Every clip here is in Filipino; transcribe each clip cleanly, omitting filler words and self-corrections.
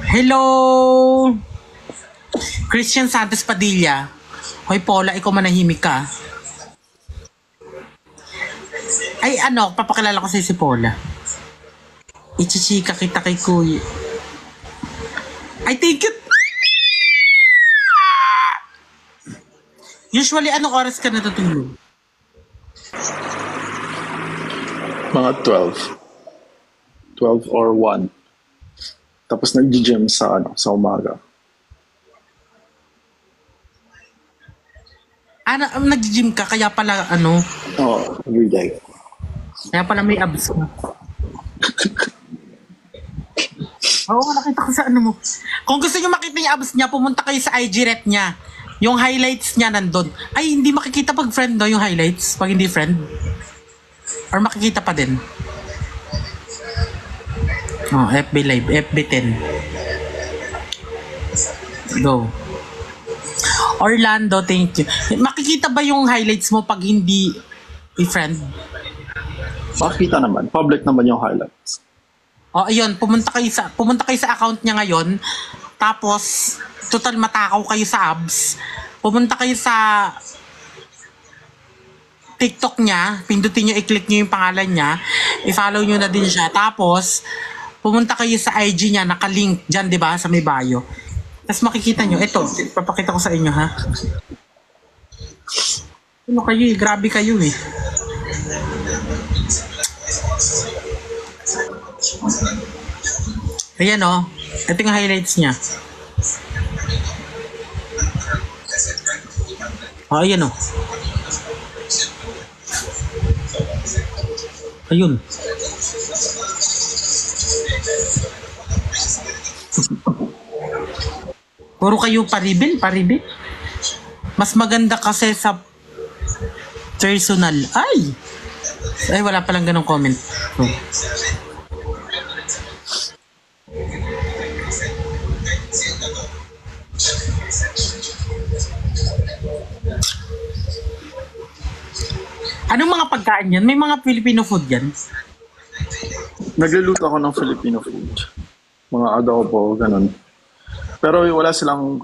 Hello! Christian Santos Padilla. Hoy, Paula, ikaw manahimik ka. Ay, papakilala ko sa'yo si Paula. Ichichika kita kay Kuya. Ay, thank you! Usually, anong oras ka natutulog? Mga 12 or 1. Tapos nag-gym sa umaga. Nag-gym ka, kaya pala, Oo, everyday. Kaya pala may abs mo. Oo, nakita ko sa mo. Kung gusto nyo makita yung abs niya, pumunta kayo sa IG rep niya. Yung highlights niya nandun. Ay, hindi makikita pag friend, no? Yung highlights, pag hindi friend. Or makikita pa din. Oh, FB Live, FB 10. Go. Orlando, thank you. Makikita ba yung highlights mo pag hindi i-friend? Makikita naman. Public naman yung highlights. O, ayun. Pumunta kayo sa account niya ngayon. Tapos, total matakaw kayo sa abs. Pumunta kayo sa TikTok niya. Pindutin nyo, i-click nyo yung pangalan niya. I-follow nyo na din siya. Tapos, pumunta kayo sa IG niya. Naka-link dyan, di ba? Sa may bio. Tapos makikita nyo. Ito, papakita ko sa inyo, ha? Ano kayo eh? Grabe kayo eh. Ayan o. Ito yung highlights niya. O, ayan o. Ayun. Puro kayo paribil. Mas maganda kasi sa personal. Ay, wala palang ganong comment. Oh. Anong mga pagkain yan? May mga Filipino food yan? Nagluluto ako ng Filipino food. Mga adobo, ganun. Pero wala silang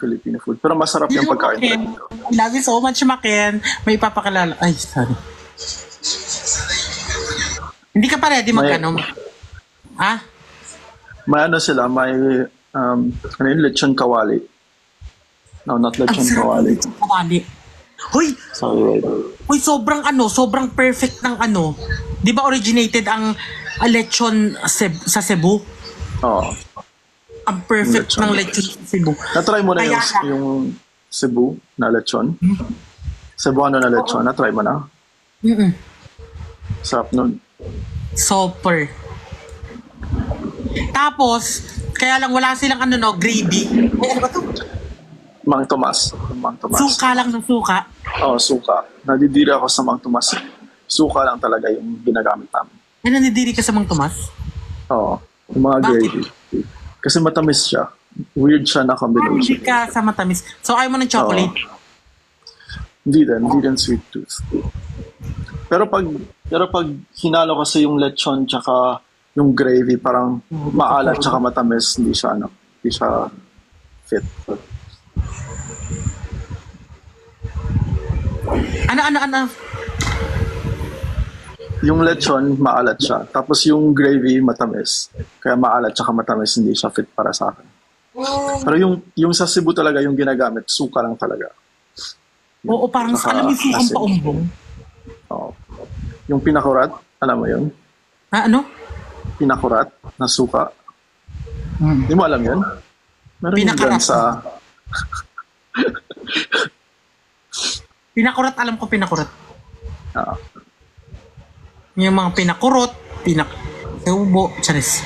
Filipino food. Pero masarap yung pagkain. I love you so much, Maken. May ipapakilala. Ay, sorry. Hindi ka pa ready magkano? Ha? May lechon kawali. No, not lechon kawali. Kawali. Hoy! Sorry. Hoy, sobrang perfect ng Di ba originated ang lechon sa Cebu? Oo. Ang perfect ng lechon sa Cebu. Na-try mo na yung Cebu na lechon? Cebuano na lechon, na-try mo na? Sarap nun. Super. Tapos, kaya lang wala silang gravy. Ano ba to? Mang Tomas. Suka lang ng suka. Oo, suka. Nadidiri ako sa Mang Tomas. Suka lang talaga yung ginagamit namin. Nanidiri ka sa Mang Tomas? Oo. Yung mga gravy. Kasi matamis siya. Weird siya na combination. Hindi ka sa matamis. So, ayaw mo ng chocolate? Hindi din sweet tooth. Pero pag hinalo kasi yung lechon tsaka yung gravy, parang maalat tsaka matamis, hindi siya fit. Ano? Yung lechon, maalat siya. Tapos yung gravy, matamis. Kaya maalat tsaka matamis, hindi siya fit para sa akin. Pero yung sa Cebu talaga, yung ginagamit, suka lang talaga. Oo, parang alam mo yung sukang paumbong. Oo. Yung pinakurat, alam mo yun? Ano? Pinakurat na suka. Hindi mo alam yun? Meron yung dyan sa... Pinakurat, alam ko pinakurat. Yung mga pinakurot, ubo, charis.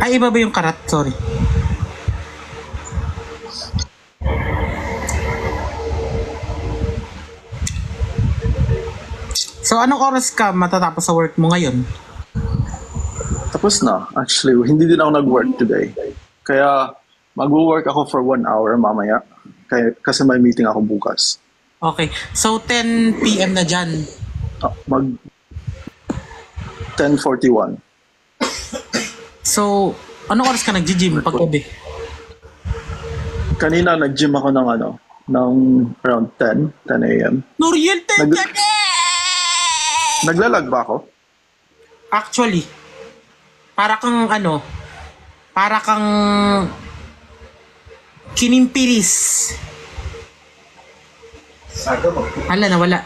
Ay, iba ba yung karat? Sorry. So, anong oras ka matatapos sa work mo ngayon? Tapos na. Actually, hindi din ako nag-work today. Kaya, mag-work ako for 1 hour mamaya. Kasi may meeting ako bukas. Okay. So, 10 p.m. na dyan. 10:41. So, anong oras ka nag-gym pag gabi? Kanina nag-gym ako ng around 10 a.m. Noriel, Naglalag ba ako? Actually, para kang kinimpiris. Hala, nawala.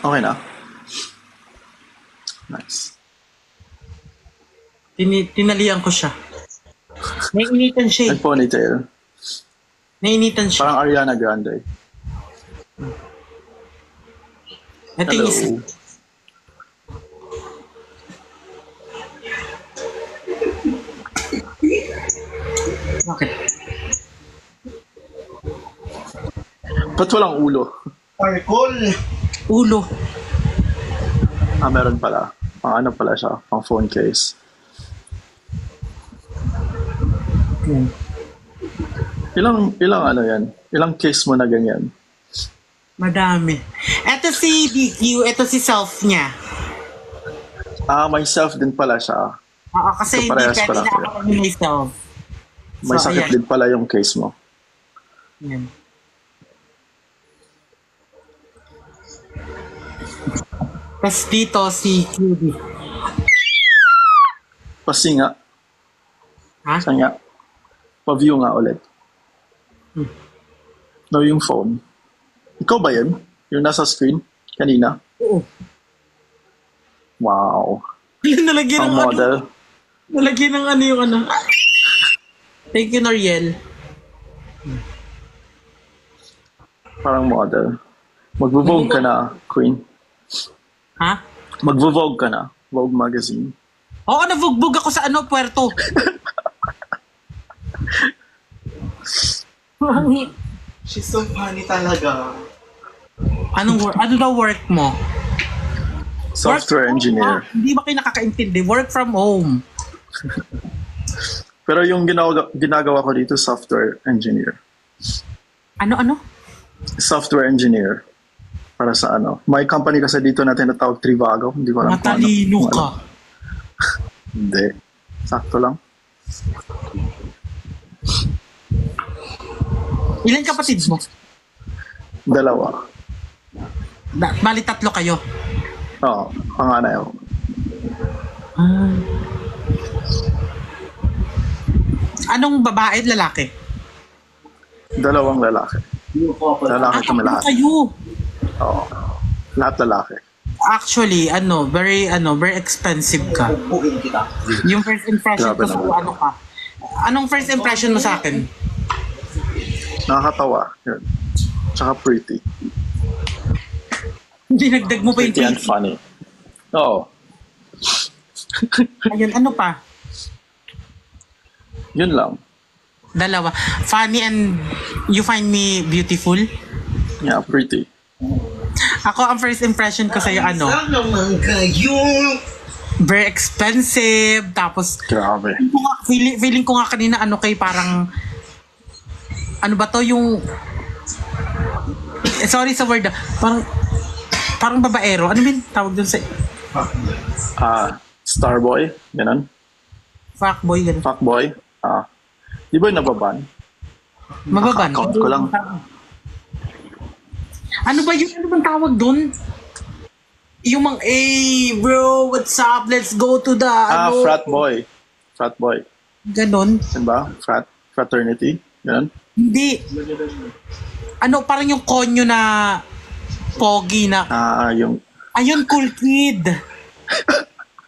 Okay na. Nice. Tinalian ko siya. Nainitan siya eh. Nag-ponytail. Nainitan siya. Parang Ariana Grande. Ito Hello. yung bakit? Ba't walang ulo? Ulo. Meron pala. Pang ano pala siya? Pang phone case. Ilang ano yan? Ilang case mo na ganyan? Madami. Ito si DQ, ito si self niya. Myself din pala siya. Oo, kasi So, hindi parehas pwede pala na kayo. ako ni myself. May So, sakit ayan. din pala yung case mo. Yan. Tapos dito si QD. Pasi nga. Ha? Sa nga. Pa-view nga ulit. No, yung phone. Ikaw ba yun? Yung nasa screen? Kanina? Oo. Wow. Nalagyan Ang ng model. Nalagyan ng yung ano. Thank you, Noriel. Parang model. Magvo-vogue ka na, Queen. Ha? Magvo-vogue ka na. Vogue magazine. Oo, nabugbog ako sa Puerto. She's so funny talaga. Ano daw work mo? Software Work from engineer. home. Hindi ba kayo nakakaintindi? Work from home. Pero yung ginagawa ko dito, software engineer. Ano? Software engineer. Para sa ano. May company kasi dito na tinatawag Trivago. Hindi ko alam kung Matalino kung ka. Hindi. Sakto lang. Ilan kapatid mo? 2. Bali 3 kayo. Oo. Panganay ako. Anong babae at lalaki? 2 lalaki. Lalaki kami Ano lahat. kayo? Oo. Lahat lalaki. Actually, very expensive ka. Pupugin kita. Yung first impression Grabe ko sa naman. ano ka. Anong first impression mo sa akin? Nakakatawa. Yun. Tsaka pretty. Dinagdag mo pa yung Pretty and tweet. funny. Oo. Ayun, ano pa? Yun lang. 2. Funny and you find me beautiful? Yeah, pretty. Ako, ang first impression ko sa'yo, Saan naman kayo? very expensive, tapos Grabe. feeling ko nga kanina parang ano ba to yung sorry sa word parang babaero. Ano ba tawag dun sa Starboy. Ganun. fuckboy ganun? Fuckboy. Di ba yung nababan? Mababan. Account ko lang. Ano ba yun? Ano bang tawag dun? Yung mga, hey bro, what's up? Let's go to the, Frat boy. Frat boy. ganon. Yan ba? Fraternity. Ganun. Hindi. Parang yung konyo na pogi na, Yung ayun, cool kid.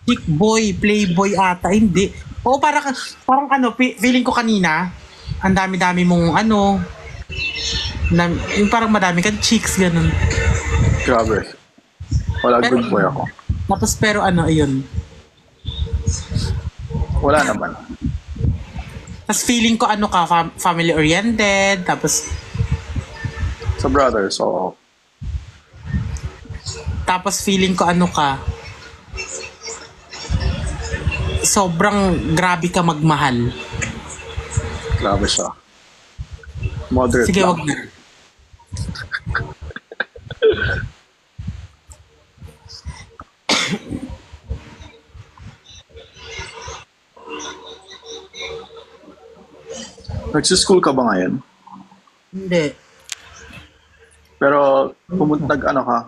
Chick boy, playboy ata, hindi. Oo, parang feeling ko kanina, ang dami-dami mong yung parang madami kang chicks, ganun. grabe. Wala, good boy ako. Tapos pero ayun. Wala naman. Tapos feeling ko family-oriented, tapos Sa brother, so Tapos feeling ko ano ka, sobrang grabe ka magmahal. Grabe siya. Moderate Sige, lang. wag na. Nagsi-school ka ba ngayon? Hindi. Pero nag-ano ka?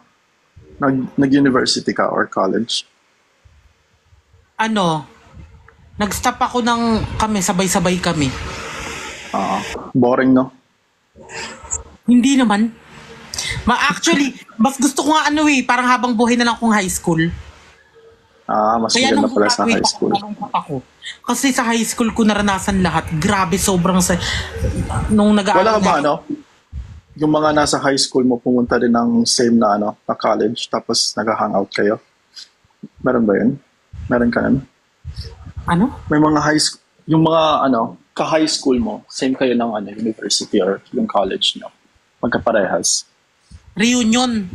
Nag-university ka or college? Ano, nag-stop ako ng kami, sabay-sabay kami. Boring, no? Hindi naman. Actually, mas gusto ko nga ano parang habang buhay na lang akong high school. Mas Kaya maganda nung pala sa graduate high school. ako. Kasi sa high school ko naranasan lahat. Grabe, sobrang nung Wala nag-aaral ba, na- ano? Yung mga nasa high school mo pumunta din ng same na, na college, tapos nag-hangout kayo? Meron ba yun? Meron ka nun? Ano? May mga high school, yung mga, ka-high school mo, same kayo ng, university or yung college nyo? Magkaparehas? Reunion.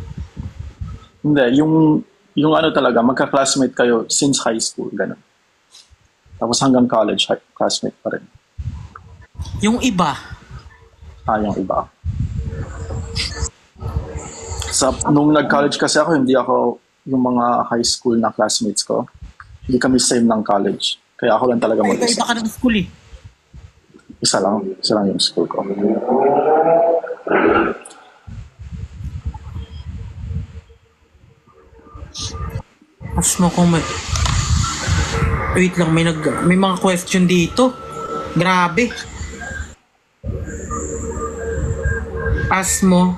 Hindi, yung talaga, magka-classmate kayo since high school, ganun. Tapos hanggang college, classmate pa rin. Yung iba. Yung iba. Nung nag-college kasi ako, hindi ako yung mga high school na classmates ko. Hindi kami same ng college. Kaya ako lang talaga Ay, mag-isa. iba ka ng school eh. Isa lang yung school ko. As mo kung may... Wait lang, may mga question dito. Grabe. As mo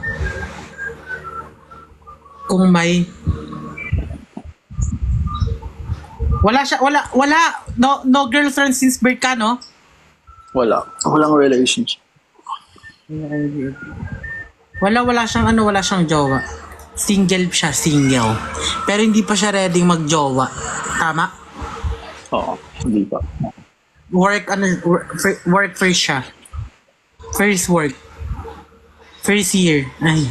kung may... No girlfriend since birth ka, no? Walang relationship. Wala siyang jowa. Single siya, single. Pero hindi pa siya ready mag-jowa. Tama? Oo, hindi pa. Work first siya. First work. First year. Ay.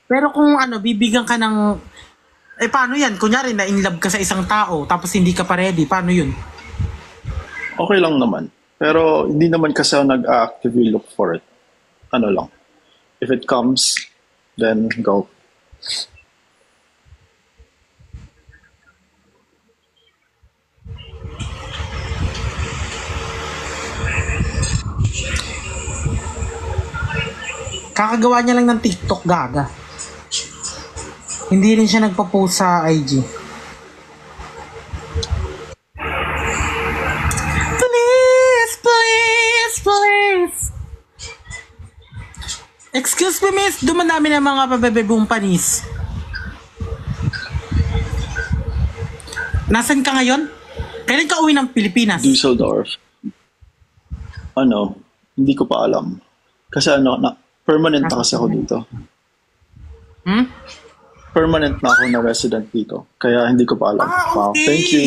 Pero kung bibigyan ka ng... paano yan? Kunyari na in love ka sa isang tao tapos hindi ka pa ready. Paano yun? Okay lang naman. Pero hindi naman kasi ako nag-actively look for it. Ano lang. If it comes, then go. Kakagawa niya lang ng TikTok, gaga. Hindi rin siya nagpa-post sa IG. Please, please, please. Excuse me, miss. Dumadami ng mga pabebebong panis. Nasaan ka ngayon? Kailan ka uwi ng Pilipinas? Düsseldorf. Hindi ko pa alam. Kasi permanent na kasi ako dito. Permanent na ako na resident dito. Kaya hindi ko pa alam. Wow, Okay. thank you.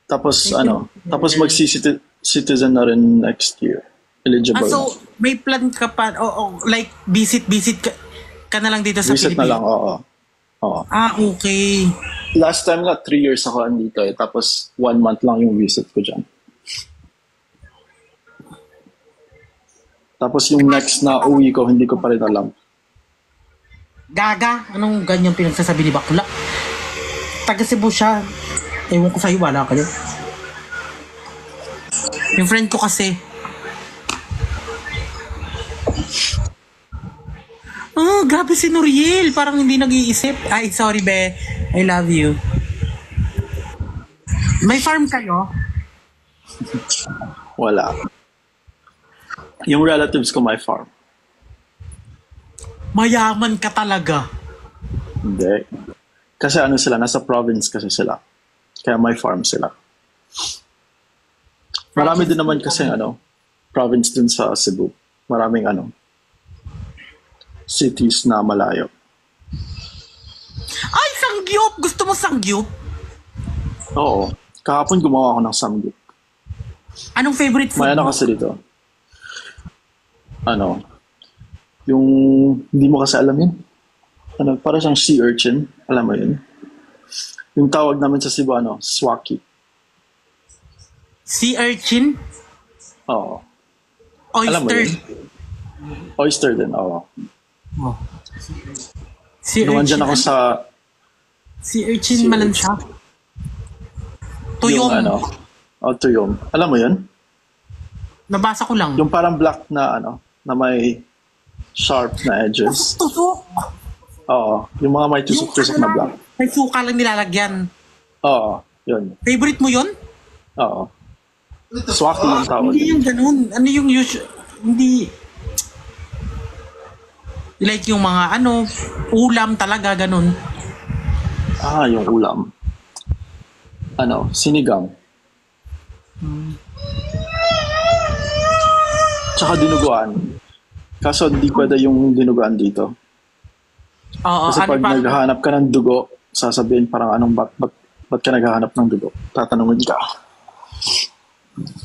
Tapos tapos mag-citizen na rin next year. Eligible So, may plan ka pa, like, visit ka na lang dito sa Visit na Pilipinas? lang, oo. Okay. Last time nga, 3 years ako andito tapos 1 month lang yung visit ko dyan. Tapos yung next na uwi ko, hindi ko pa rin alam. Gaga? Anong ganyang pinagsasabi ni Bakla? Taga Cebu siya. Ewan ko sa'yo, wala ka dyan. Yung friend ko kasi. Oh, grabe si Noriel. Parang hindi nag-iisip. Ay, sorry be. I love you. May farm kayo? Wala. Yung relatives ko may farm. Mayaman ka talaga. Hindi. Kasi sila, nasa province kasi sila. Kaya may farm sila. Marami din naman kasi province din sa Cebu. Maraming cities na malayo. Ay, sangyup! Gusto mo sangyup? Oo. Kahapon gumawa ako ng samgyup. Anong favorite food May mo? kasi dito. Yung, hindi mo kasi alam yun. Ano, para siyang sea urchin. Alam mo yun? Yung tawag namin sa Cebu, swaki. Sea urchin? Oo. Alam mo Oyster. yun? Oyster din, oo. Oh. Sea Nung urchin. andyan ako sa, Sea urchin Sea malansa. yung Tuyong. tuyong. Alam mo yun? Nabasa ko lang. Yung parang black na, na may sharp na edges. Tusok. Oo. Yung mga may tusok-tusok na black. May suka lang nilalagyan. Oo. Yun. Favorite mo yun? Oo. Swaki yung tawag. Hindi yung ganun. Ano yung usual? Hindi. Like yung mga ulam talaga ganun. Yung ulam. Sinigang. Tsaka dinuguan. Kaso hindi pwede yung dinuguan dito. Oo, Kasi pag naghahanap ka ng dugo, sasabihin parang ba't ka naghahanap ng dugo? Tatanungin ka.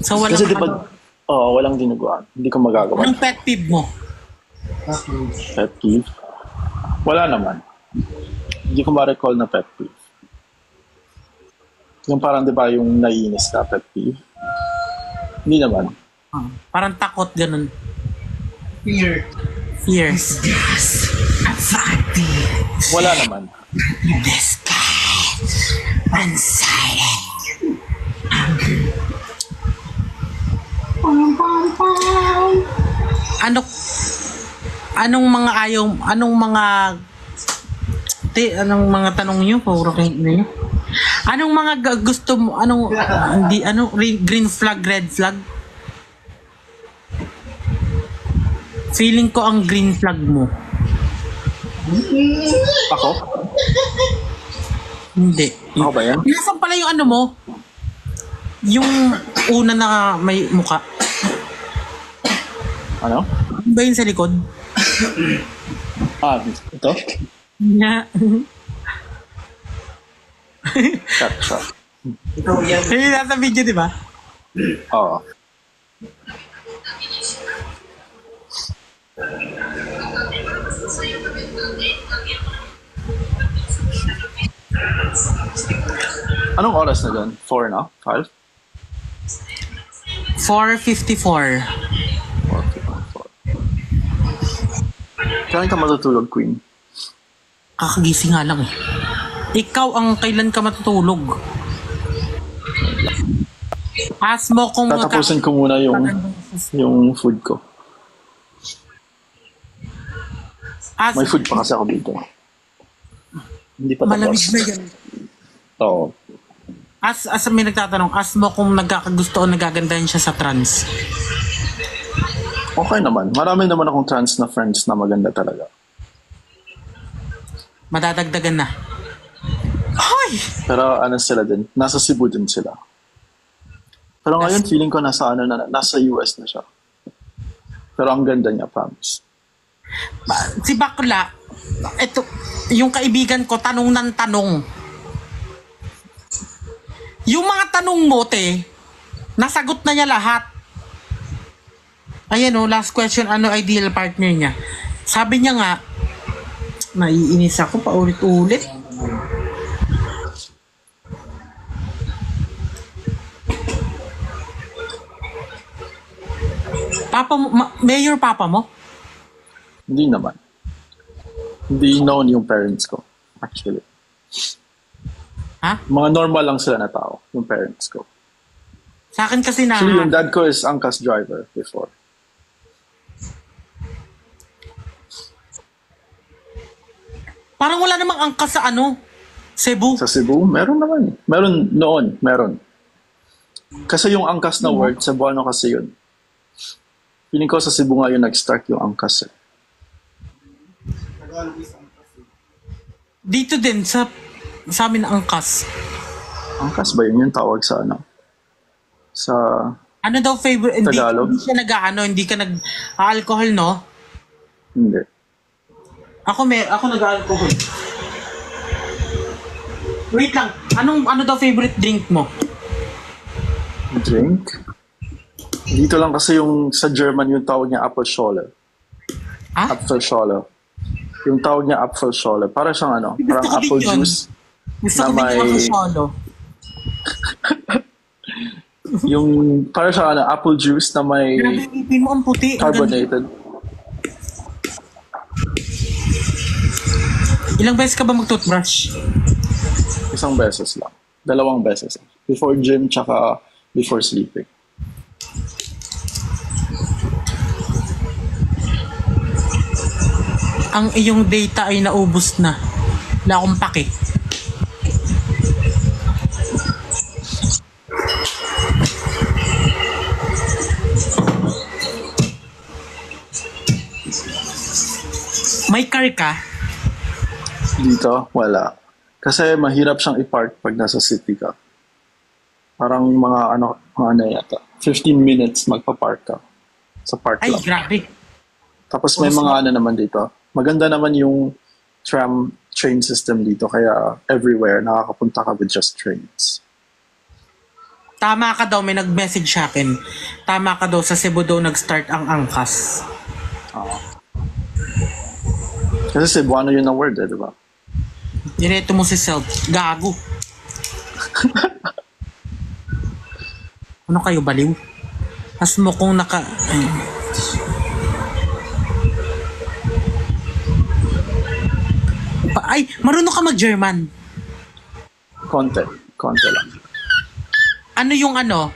So walang Kasi di ba, walang dinuguan. Hindi ko magagawa. Anong pet peeve mo? Pet peeve? Wala naman. Hindi ko ma-recall na pet peeve. Yung parang di ba yung naiinis ka pet peeve? Hindi naman. Parang takot ganun. Fear. Fear. Wala naman. Ano anong mga anong mga tanong niyo puro kayo niyo? Anong mga gusto mo green flag, red flag? Feeling ko ang green flag mo. Ako? Hindi. Ako ba yan? Nasaan pala yung mo? Yung una na may muka. Ano? Ano ba yun sa likod? Ito? Nga. Shot. Ito yan. Yung nasa video, di ba? Oo. Anong oras na dyan? 4 na? 5? 4:54. 4. Kailan ka matutulog, Queen? Kakagising nga lang eh. Ikaw ang kailan ka matutulog? Ask mo kung Tatapusin ko muna yung food ko. Ask, May food pa kasi ako dito. Hindi pa tapos. malamig na yan. Oo. As may nagtatanong, ask mo kung nagkakagusto o nagagandahan siya sa trans. Okay naman. Marami naman akong trans na friends na maganda talaga. Madadagdagan na. Hoy! Pero sila din. Nasa Cebu din sila. Pero ngayon feeling ko nasa US na siya. Pero ang ganda niya, promise. Si Bakla, ito, yung kaibigan ko, tanong ng tanong. Yung mga tanong mo, nasagot na niya lahat. Ayan last question, ano ideal partner niya? Sabi niya nga, naiinis ako paulit-ulit. Papa mo, mayor papa mo? Hindi naman. Hindi known yung parents ko, actually. Ha? Mga normal lang sila na tao, yung parents ko. Sa akin kasi na... Actually, yung dad ko is angkas driver before. Parang wala namang angkas sa Cebu. Sa Cebu, meron naman. Meron. Kasi yung angkas na word, Cebuano kasi yun. Feeling ko sa Cebu nga yung nag-start yung angkas. Dito din, sa amin angkas. Angkas ba yun yung tawag sa Sa... Ano daw favorite? Tagalog? Hindi siya hindi ka nag-alcohol, no? Hindi. Ako nag-alcohol. Wait lang, ano daw favorite drink mo? Drink? Dito lang kasi yung sa German yung tawag niya Apfelschorle. Ah? Apfelschorle. Yung tawag niya Apfelschorle. Para siyang ano, Gusto parang ko din apple yun. juice. Gusto Na ko din may- yung solo. Yung, para siyang ano, apple juice na may Grabe, yung ipin mo ang puti. Ang ganda. carbonated. Ilang beses ka ba mag-toothbrush? Isang beses lang. 2 beses. Before gym, tsaka before sleeping. Ang iyong data ay naubos na. Wala akong pake. May car ka? Dito, wala. Kasi mahirap siyang i-park pag nasa city ka. Parang mga ano yata. 15 minutes magpa-park ka. Sa park Ay, lang. grabe. Tapos may mga ano naman dito. Maganda naman yung train system dito. Kaya everywhere, nakakapunta ka with just trains. Tama ka daw, may nag-message sa akin. Tama ka daw, sa Cebu daw nag-start ang angkas. Kasi Cebuano yun ang word, di ba? Direto mo si Self. Gago. Ano kayo, baliw? As mo kung naka... Ay, marunong ka mag-German. Konti lang. Ano yung ano?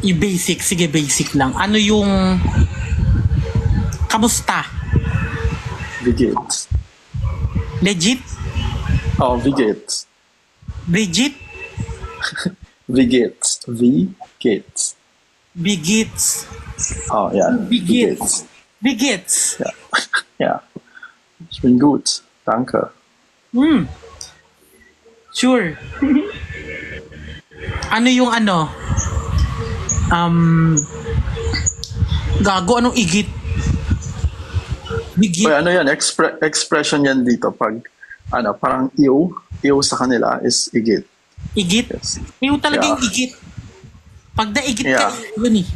Yung basic. Sige, basic lang. Ano yung... Kamusta? Vigits. Legit? Oh, Vigits. Bridget? Vigits. Vigits. Bigits? Oh, yeah. Bigits? Bigits? Yeah. Yeah. Ich bin gut. Danke. Sure. Ano yung ano? Gago, anong igit? Bigit? Oy, ano yan? Expression yan dito pag ano, parang iyo sa kanila is igit. Igit? Yes. Yung talaga Yeah. yung igit. Pag naigit Yeah. ka, yun eh.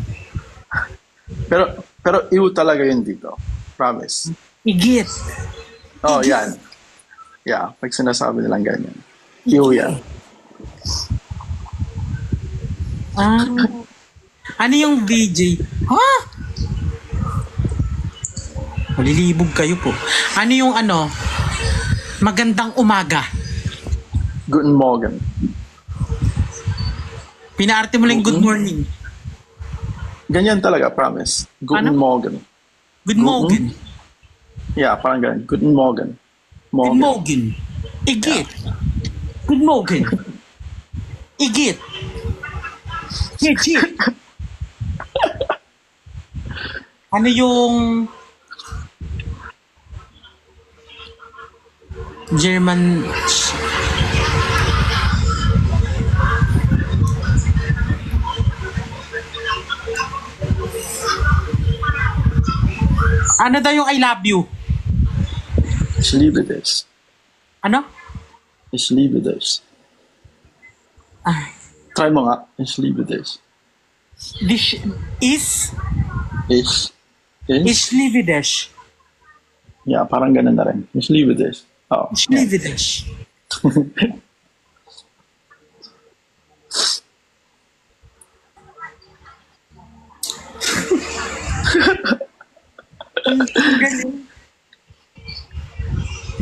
Pero iyo talaga yun dito. Promise. Igit. Oh, Igit. yan. Yeah, pag sinasabi nilang ganyan. Iyo yan. Ah. Ano yung VJ? Ha? Malilibog kayo po. Ano yung ano? Magandang umaga. Guten Morgen. Pinaarte mo lang good morning. Ganyan talaga, promise. Guten Ano? Morgen. Good morning. Yeah, parang ganyan. Guten Morgen. Good morning. Igit. Good morning. Igit. Igit. Ano yung German ano daw yung I love you? Ich liebe dich. Ano? Ich liebe dich. Ay, Try mo nga. Ich liebe dich. this is Ich. ich liebe dich. Yeah, parang ganun na rin. Ich liebe dich. Oh. Ich liebe dich. Ang galing.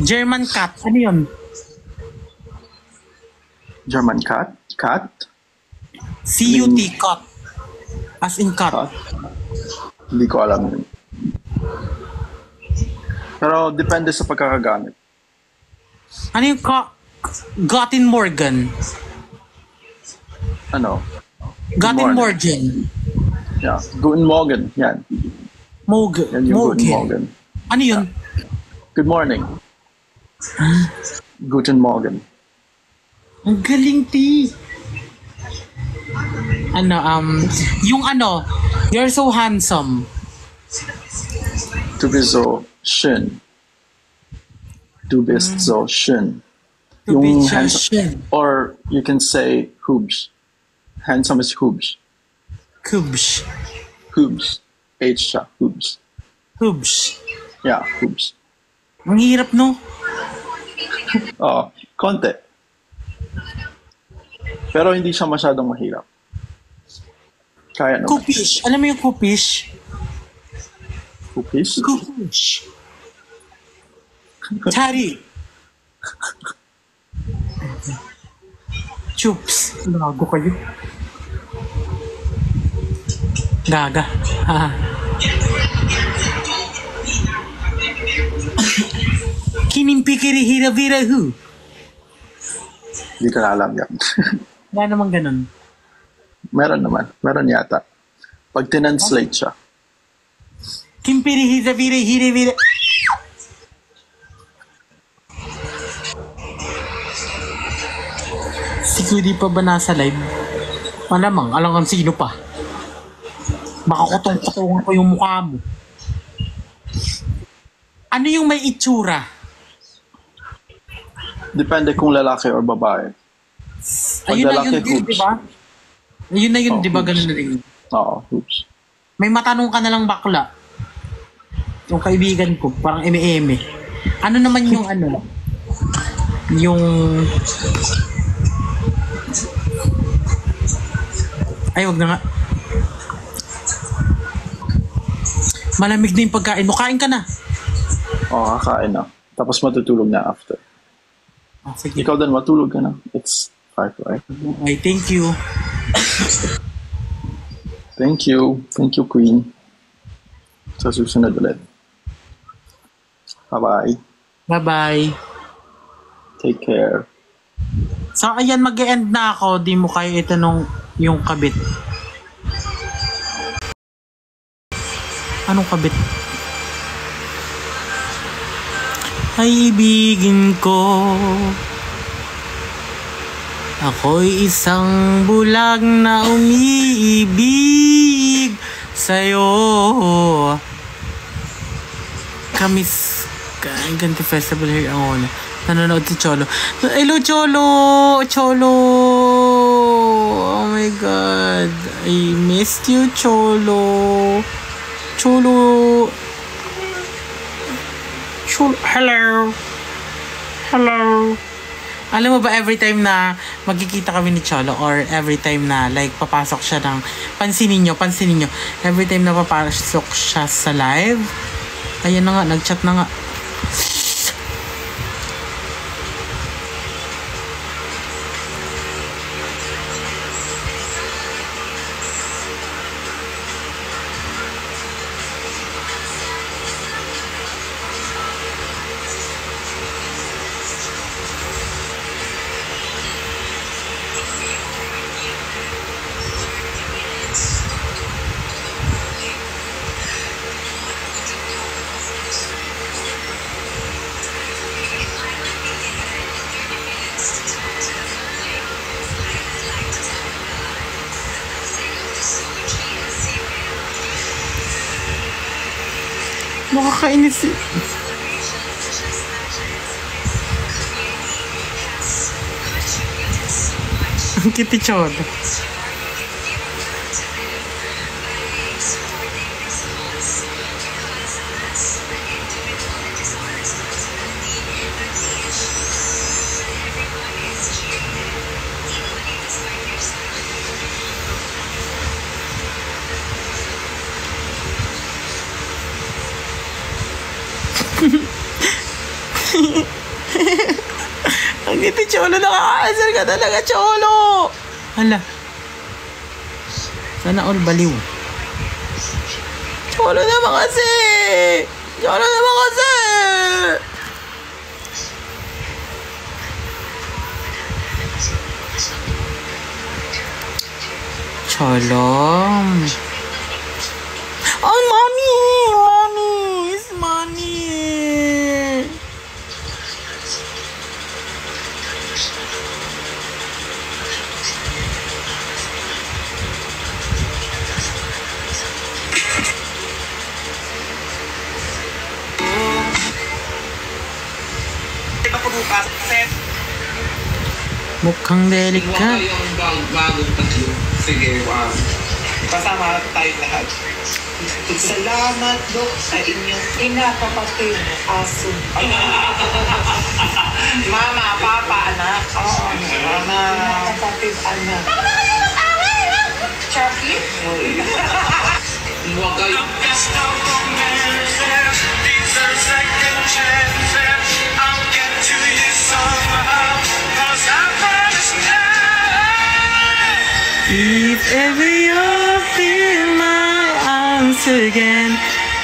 German cat. Ano yun? German cat? Cat? C-U-T, cat. As in cat. Cat? Hindi ko alam yun. Pero depende sa pagkakagamit. Ano yung Gotin Morgan? Ano? Gotin morning. Morgan. Yeah. Guten Morgen. Yan. Morgan. Yan yung Guten Morgan. Morgen. Ano yun? Good morning. Guten Morgen. Ang galing, T. Ano, yung ano, you're so handsome. Du bist so schön. Du bist so schön. To be Yung handsome. Or you can say hübsch. Handsome is hübsch. Kubsh. Hübsch. H siya. Hübsch. Hubs. Yeah, boobs. Ang hirap, no? Oo, konti. Pero hindi siya masyadong mahirap. Kaya naman. Kupish. Alam mo yung kupish? Cookies? Kupish. Tari. Chups. Gago kayo. Gaga. Ha. Kinimpikirihira-virahu. Hindi ko na alam yan. Wala namang ganun. Meron naman. Meron yata. Pag tinanslate siya. Kimpirihira-vira-hira-vira. Si Kudi pa ba nasa live? Malamang, alam kang sino pa. Baka kutong-kutungan ko yung mukha mo. Ano yung may itsura? Depende kung lalaki or babae. Pag Ayun na lalaki, yun din, hoops. di ba? Ayun na yun, Oh, di ba? hoops. Ganun na rin. Oo, oops. May matanong ka na lang bakla. Yung kaibigan ko, parang eme-eme. Ano naman yung ano? Yung... Ay, wag na nga. Malamig na yung pagkain mo. Kain ka na. Oo, kakain na. Tapos matutulog na after. Ah, sige. Ikaw din, matulog ka na. It's 5, right? Ay, thank you. Thank you. Thank you, Queen. Sa susunod ulit. Bye-bye. Bye-bye. Take care. So, ayan, mag-e-end na ako. Di mo kayo itanong yung kabit. Anong kabit? Kaibigan ko, ako'y isang bulag na umiibig sa'yo. Kamis Ganti Festival here ang una. Nanonood si Cholo. Hello, Cholo! Cholo! Oh my God. I missed you, Cholo. Cholo. Cholo. Hello. Hello. Alam mo ba, every time na magkikita kami ni Cholo or every time na like papasok siya ng pansinin nyo, every time na papasok siya sa live, ayan na nga, nag-chat na nga. Nakakainis eh. Ang kiti Cholo. Ang ngiti Cholo, nakakaasar ka talaga, Cholo! Hala. Sana all baliw. Cholo naman kasi! Cholo naman kasi! Cholo. Oh, mommy! Mommy! It's mommy! Mukhang delikado. Yung bagong tatlo. Sige, wow. Kasama tayo lahat. Salamat, Dok, sa inyong pinapapatid aso. Mama, Papa, anak. Oo, Mama. Kapatid, anak. Chucky? Huwag kayo. If ever you feel my arms again,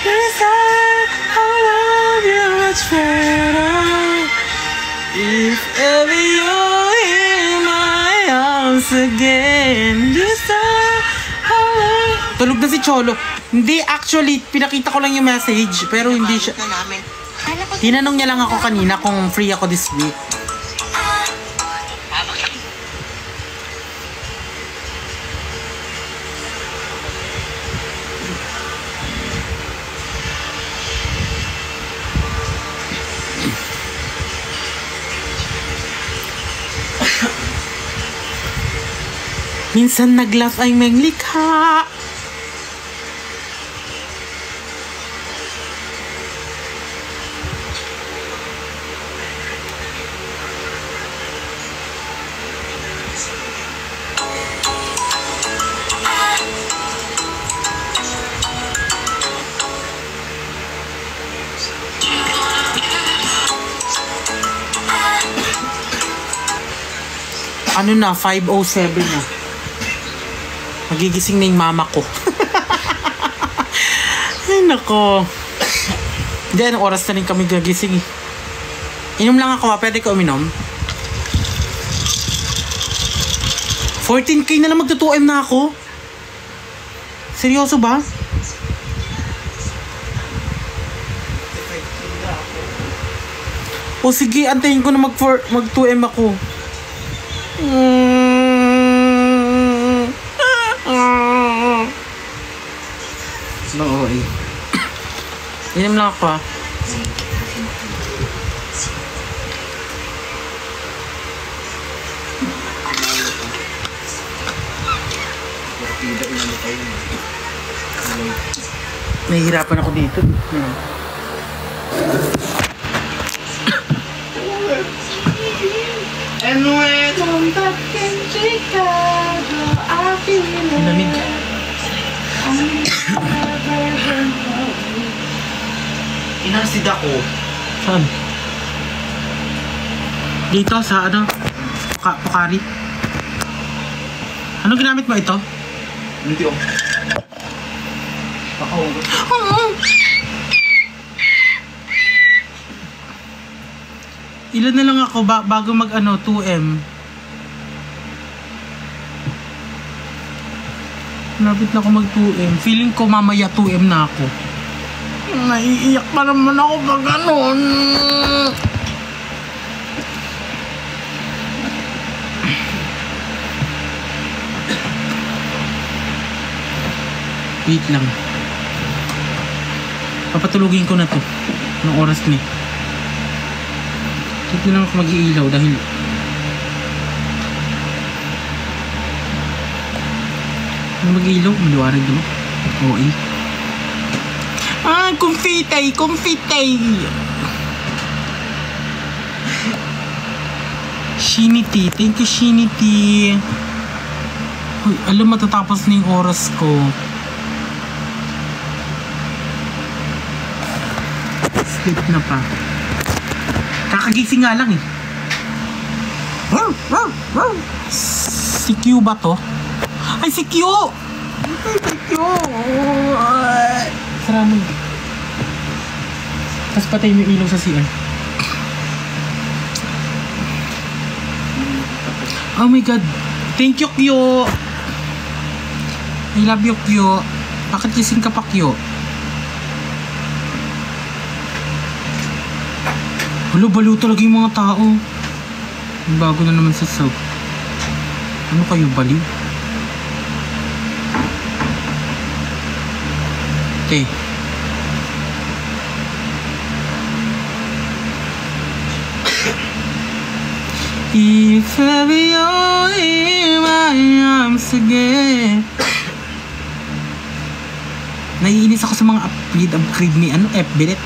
decide I love you much better. If ever you hear my arms again, decide I love. Tulog na si Cholo. Hindi, actually, pinakita ko lang yung message, pero hindi siya. Tinanong niya lang ako kanina kung free ako this week. Minsan nag-laugh ay may likha. Ano na, 5:07 na. Magigising na yung mama ko. Ay, nako. Hindi, anong oras na rin kami gagising eh. Inom lang ako ha, pwede ka uminom? 14K na lang magto-2M na ako. Seryoso ba? O sige, antayin ko na mag-2M ako. Oo eh. Inom lang ako ha. Nahihirapan ako dito. And when I'm back in Chicago, I feel Lamig. Inasid ako. Saan? Dito sa ano? Pukari. Ano ginamit mo ito? Hindi oh. Pakahugot. Ilan na lang ako bago mag ano 2M. Lapit na ako mag 2M. Feeling ko mamaya 2M na ako. Naiiyak pa naman ako pag ganon. Wait lang. Papatulugin ko na to. Anong oras ni? Dito lang ako mag-iilaw dahil mag-iilaw, maliwanag naman. Oo eh. Ah, confite! Shinity, thank you Shinity. Uy, alam matatapos na yung oras ko. Sleep na pa. Kakagising nga lang eh. Si Q ba to? Ay, si Q! Si Q! Sara mo. Tapos patay mo yung ilaw sa CR. Oh my God. Thank you, Q! I love you, Q. Bakit gising ka pa, Q? Balo talaga yung mga tao. Bago na naman sa South. Ano kayo, baliw? Okay. If ever you're in my arms again, Naiinis ako sa mga upgrade ni FBlet.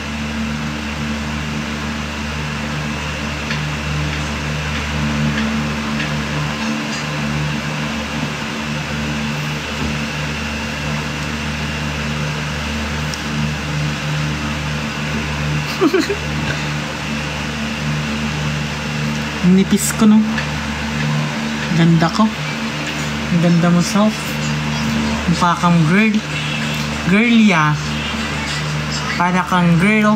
Ang nipis ko, no? Ganda ko. Ang ganda mo, self. Mukha kang girl. Girl, ya. Para kang girl.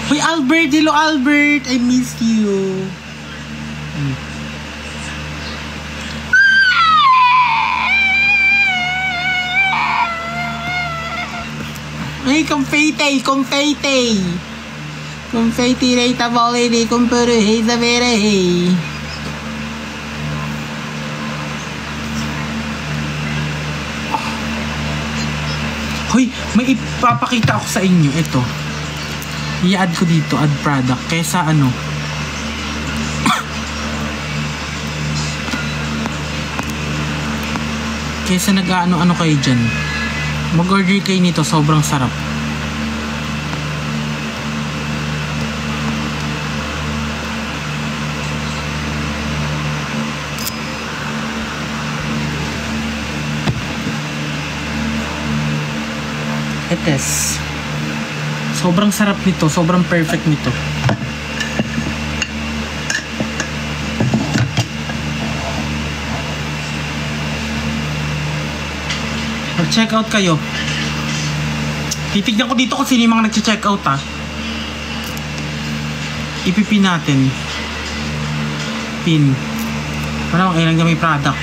Uy, Albert! Hello, Albert! I miss you. Ay, confetti! Confetti ray tabole di kumpuru hey zavere hey. Hoy, may ipapakita ako sa inyo. Ito. I-add ko dito, add product. Kesa ano. Kesa nag-ano-ano kayo dyan. Mag-order kayo nito, sobrang sarap. Etes. Sobrang sarap nito, sobrang perfect nito. Mag-check out kayo. Titignan ko dito kung sino yung mga nag-check out, ha. Ipipin natin. Pin. Wala kang ilang may product.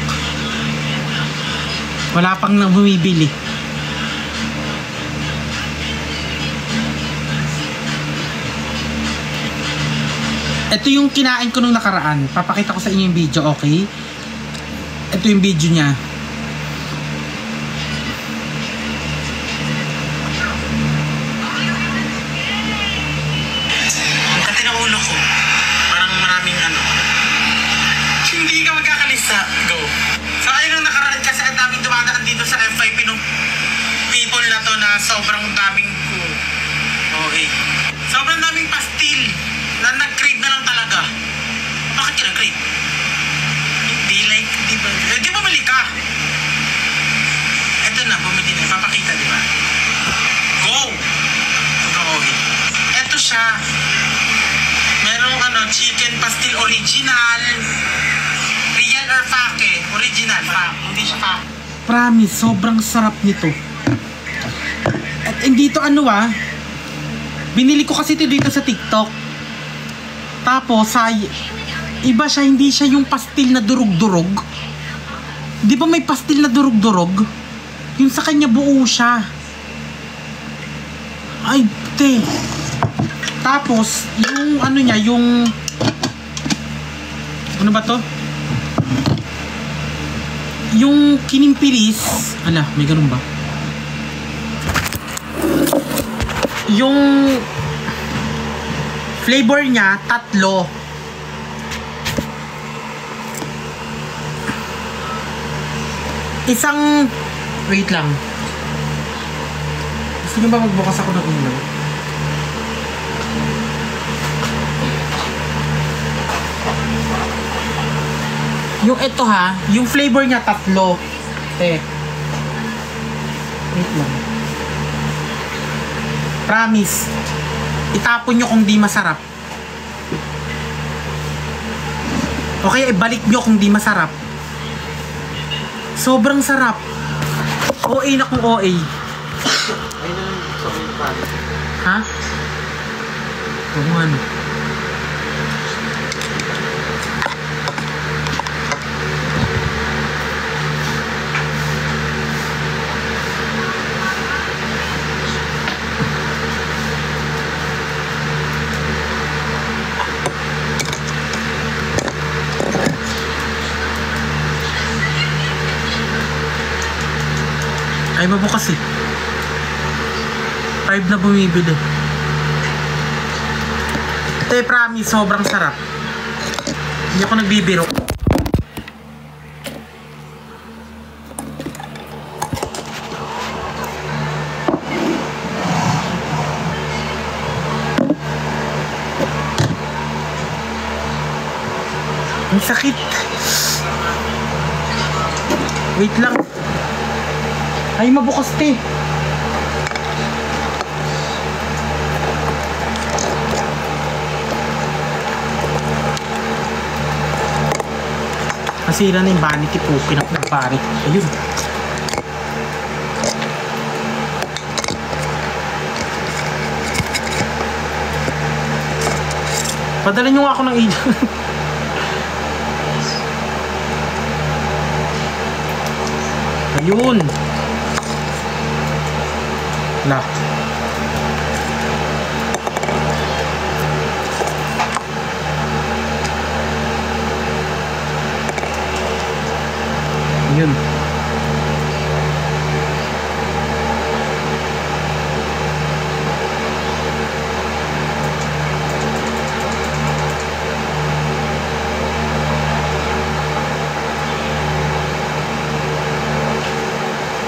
Wala pang nang bumibili. Ito yung kinain ko nung nakaraan. Papakita ko sa inyo yung video, okay? Ito yung video niya. Go. So ayun nung nakaraan kasi ang daming dumadaan dito sa F5 nung people na to na sobrang daming okay. Sobrang daming pastil na nag-crave na lang talaga. Bakit ka nag-crave? Hindi like, di ba bumili ka? Eto na, bumili na. Papakita, di ba? Go! Okay. Eto siya. Merong chicken pastil original. Real or fake? Original, fake. Hindi siya fake. Promise, sobrang sarap nito. At dito binili ko kasi ito dito sa TikTok. Tapos, iba siya, hindi siya yung pastil na durug-durog. Di ba may pastil na durug-durog? Yung sa kanya buo siya. Ay, te. Tapos, yung niya, yung ano ba to? Yung kinimpiris, may ganun ba? Yung flavor niya, 3. Isang, wait lang. Gusto nyo ba magbukas ako ng email? Yung ito yung flavor niya 3. Wait lang. Promise. Itapon nyo kung di masarap. Okay, ibalik nyo kung di masarap. Sobrang sarap. OA na kung OA. Ha? Kung ano? Ay, mabukas 5 na bumibili. Te, promise, sobrang sarap. Hindi ako nagbibiro. Ang sakit. Wait lang. Ay, mabukas, te. Nasira na yung vanity po. Pinaknagpari. Ayun. Padala nyo nga ako ng ilaw. Ayun. La. Ayun.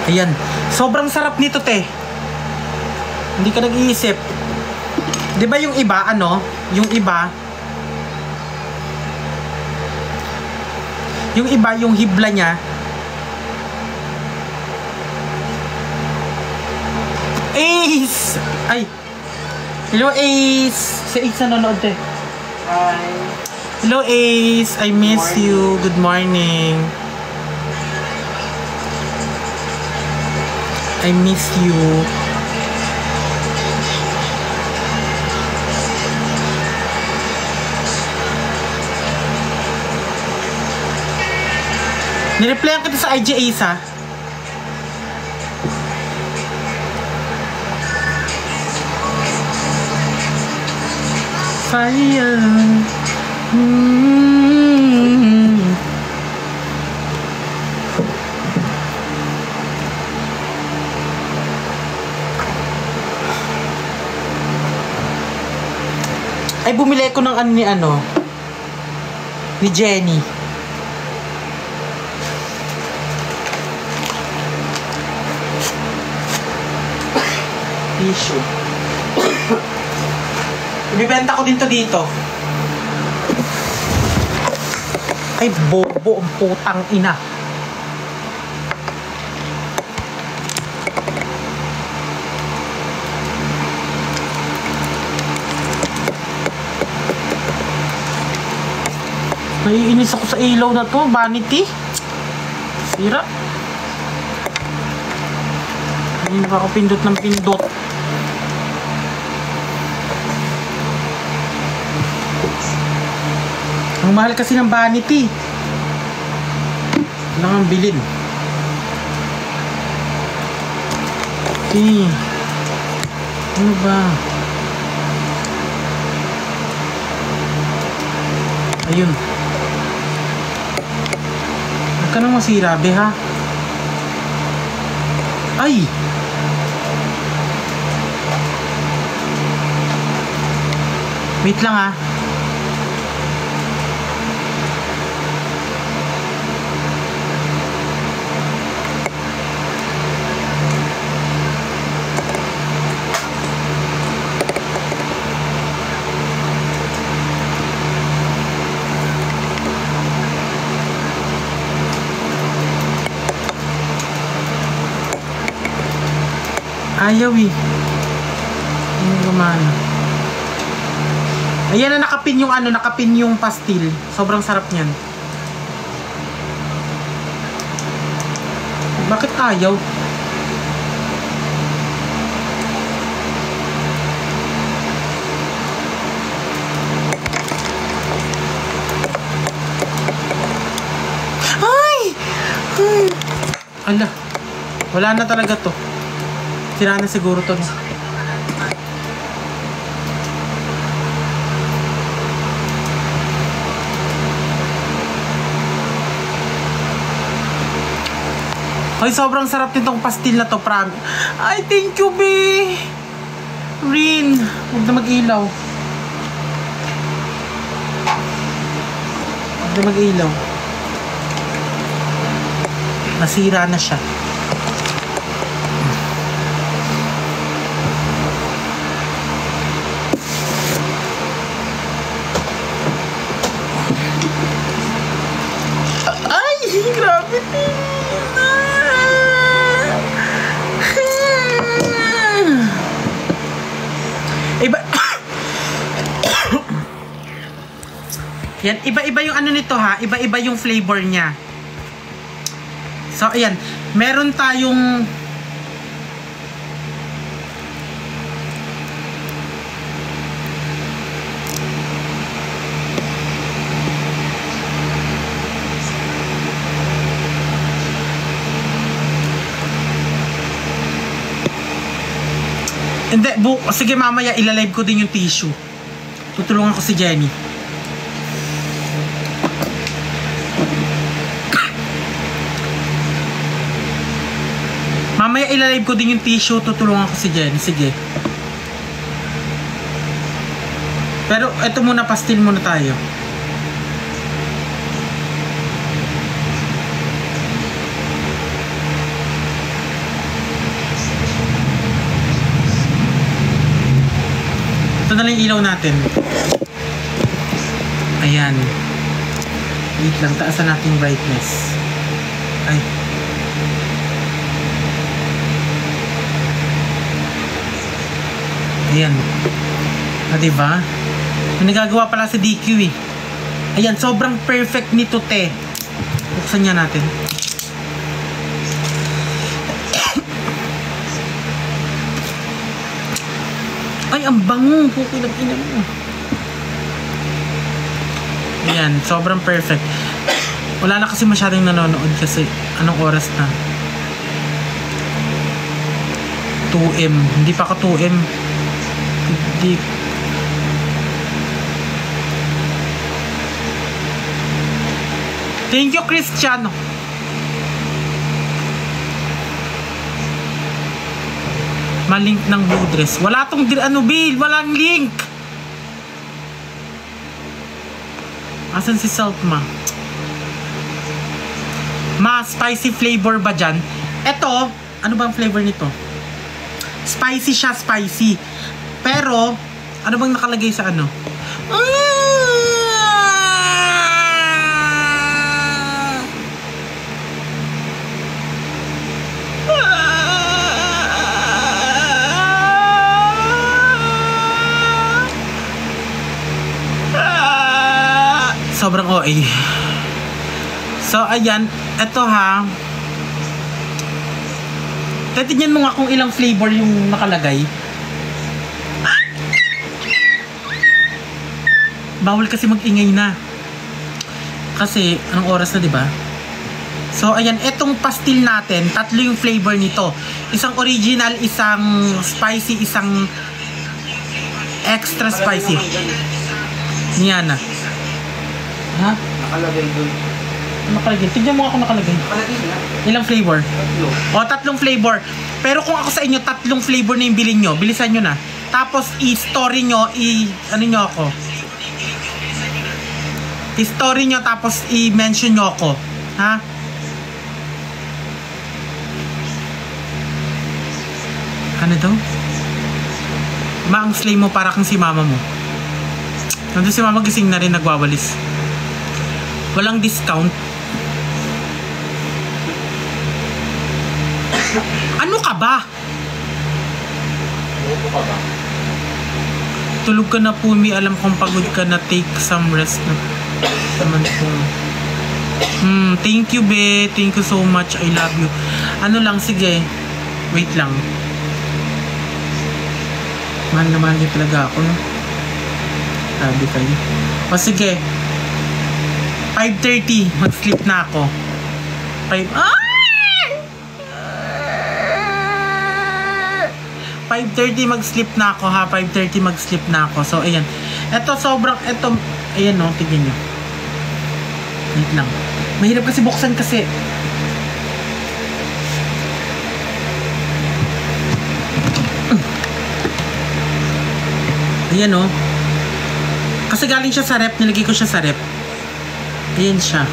Ayan. Sobrang sarap nito, te. Hindi ka nag-iisip. 'Di ba yung iba, ano? Yung iba, yung hibla niya, Ace! Ay! Hello, Ace! Si Ace nanonood, te. Hi. Hello, Ace! I miss you. Good morning. I miss you. Nireplyan kita sa IG, Ace, ha? Fire. Ay, bumili ko ng ni Jenny. Tissue. Ibibenta ko din to dito. Ay, bobo ang putang ina. Naiinis ako sa ilaw na to, vanity. Sira. Hindi na ako pindot ng pindot. Ang mahal kasi ng vanity. Kailangan bilhin. Okay. Ano ba? Ayun. Huwag ka nang masira, be, ha? Ay! Wait lang, ha? Ayaw, eh. Hindi gumana. Ayan na, nakapin yung pastil. Sobrang sarap niyan. Bakit ayaw? Ay! Ala, wala na talaga to. Sira na siguro to. Ay, sobrang sarap nitong pastil na to, pram. Ay, thank you, be. Rin, huwag na mag-ilaw. Hindi mag-ilaw. Nasira na siya. Ay! Grabe din! Iba... Yan, iba-iba yung ano nito ha. Iba-iba yung flavor niya. So, ayan. Meron tayong... Hindi, sige mamaya ilalive ko din yung tissue. Tutulungan ko si Jenny. Mamaya ilalive ko din yung tissue, tutulungan ko si Jenny. Sige. Pero eto muna, pastil muna tayo. Ito na lang yung ilaw natin. Ayan. Wait lang, taasan natin yung brightness. Ay. Ayan. Diba? May nagagawa pala sa DQ eh. Ayan, sobrang perfect nito, te. Buksan niya natin. Ay, ang bango. Kukulang ina mo. Ayan, sobrang perfect. Wala na kasi masyadong nanonood kasi anong oras na? 2M. Hindi pa ka 2M. Hindi. Thank you, Cristiano. Malink ng blue dress. Wala tong ano, Bill. Walang link. Asan si Saltma? Spicy flavor ba dyan? Eto, ano bang flavor nito? Spicy siya, spicy. Pero, ano bang nakalagay sa ano? Sobrang OA. So, ayan. Ito ha. Titignan mo nga kung ilang flavor yung nakalagay. Bawal kasi mag-ingay na. Kasi, anong oras na, diba? So, ayan. Etong pastil natin, tatlo yung flavor nito. Isang original, isang spicy, isang extra spicy. Yan na. Ha? Nakalagay doon. Nakalagay. Tignan mo ako nakalagay. Nakalagay na. Ilang flavor? Tatlo. O, tatlong flavor. Pero kung ako sa inyo, tatlong flavor na yung bilhin nyo. Bilisan nyo na. Tapos, i-story nyo, ano nyo ako. I-story nyo, tapos i-mention nyo ako. Ha? Ano daw? Maang slay mo para kang si mama mo. Nandun si mama gising na rin, nagwawalis. Walang discount. Ano ka ba? Tulog ka na po, Mi. Alam kong pagod ka na. Take some rest na. Naman po. Thank you, be. Thank you so much. I love you. Ano lang, sige. Wait lang. Mahal na mahal niyo talaga ako. Sabi kayo. O sige. 5:30, mag-sleep na ako. 5:30 mag-sleep na ako ha. 5:30 mag-sleep na ako. So, ayan. Ito, ayan o, tignan nyo. Wait lang. Mahirap kasi buksan kasi. Ayan o. Kasi galing siya sa rep, nilagay ko siya sa rep. Ayan siya.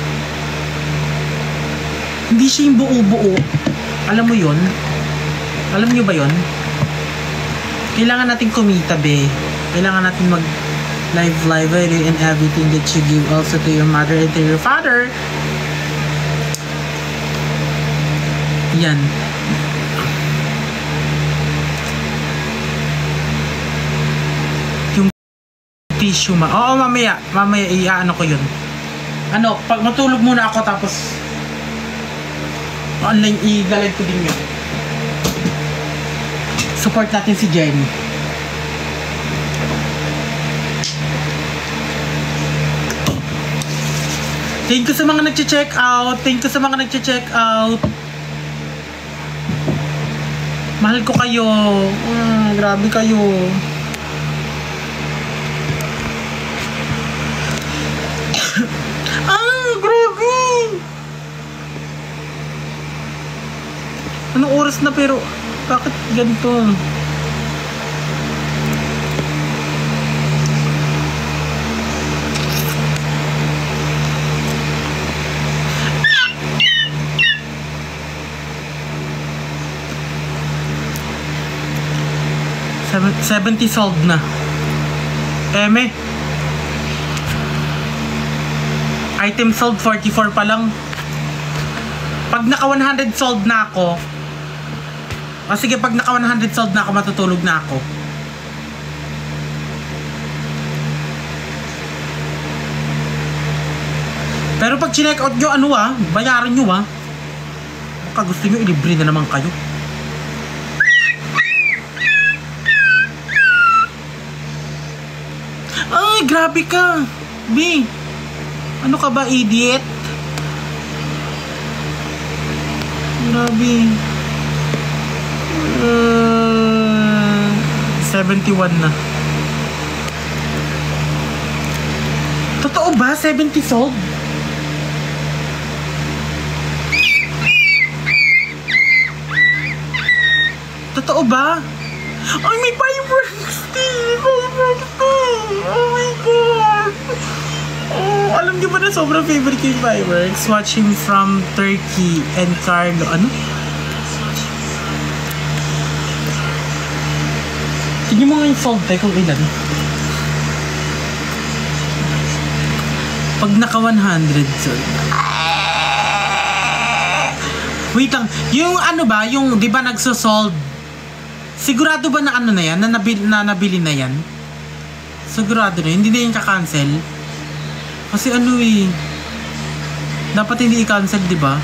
Hindi siya yung buo-buo. Alam mo yun? Alam niyo ba yun? Kailangan natin kumita, be. Kailangan natin mag live in everything that you give also to your mother and to your father. Yan. Yung tissue oo, mamaya iaano ko yun. Ano, pag matulog muna ako tapos online i-galag ko din yun. Support natin si Jenny. Thank you sa mga nagche-check out. Thank you sa mga nagche-check out. Mahal ko kayo. Grabe kayo. Grabe. Anong oras na pero bakit ganito? $70 sold na. Eme. Item sold 44 pa lang. Pag naka 100 sold na ako. Sige, pag naka 100 sold na ako, matutulog na ako. Pero pag chinek out nyo, bayaran nyo baka gusto nyo, ilibre na naman kayo. Ay, grabe ka. B, ano ka ba, idiot? Grabe. 71 na. Totoo ba? 70 sold? Totoo ba? Ay, may fireworks! Oh my God! Oh, alam niyo ba na sobrang favorite ko yung fireworks? Watching from Turkey and Carlo. Ano? Tignan mo nga yung sold tayo kung ilan. Pag naka 100 sold. Wait lang. Yung ano ba? Yung di ba nagsosold? Sigurado ba na ano na yan? Na nabili na yan? Sigurado na. Hindi na yung ka-cancel? Kasi ano dapat hindi i-cancel, di ba?